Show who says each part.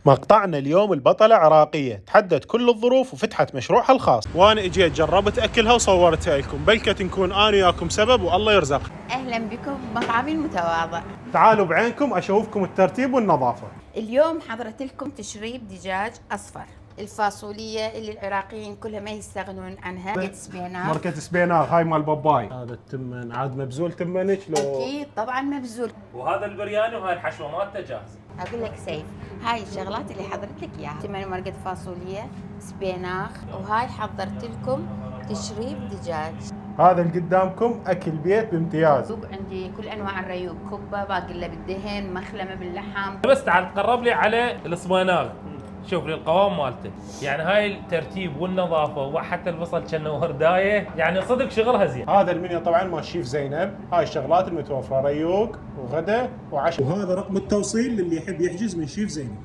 Speaker 1: مقطعنا اليوم البطلة عراقية تحدت كل الظروف وفتحت مشروعها الخاص، وانا اجيت جربت اكلها وصورتها لكم، بلكة نكون انا وياكم سبب والله يرزق.
Speaker 2: أهلا بكم بمطعمي المتواضع.
Speaker 1: تعالوا بعينكم اشوفكم الترتيب والنظافة.
Speaker 2: اليوم حضرت لكم تشريب دجاج أصفر، الفاصولية اللي العراقيين كلها ما يستغنون عنها، ماركة سبينار.
Speaker 1: ماركة سبينار هاي مال باباي. هذا التمن عاد مبزول تمنك لو؟
Speaker 2: أكيد طبعا مبذول.
Speaker 3: وهذا البرياني وهاي الحشوه مالته جاهزه.
Speaker 2: أقول لك سيف، هاي الشغلات اللي حضرت لك إياها، تمن مرقة فاصولية، سبيناخ، وهاي حضرت لكم تشريب دجاج.
Speaker 1: هذا اللي قدامكم اكل بيت بامتياز.
Speaker 2: سوق عندي كل أنواع الريوق، كبة، باقلة بالدهن، مخلمة باللحم.
Speaker 3: بس تعال تقرب لي على الصبيناغ، شوف لي القوام مالته، يعني هاي الترتيب والنظافه وحتى البصل كأنه وردايه، يعني صدق شغلها زين.
Speaker 1: هذا المنيو طبعا مال الشيف زينب، هاي الشغلات المتوفرة، ريوق وغدا وعشاء. وهذا رقم التوصيل للي يحب يحجز من شيف زينب.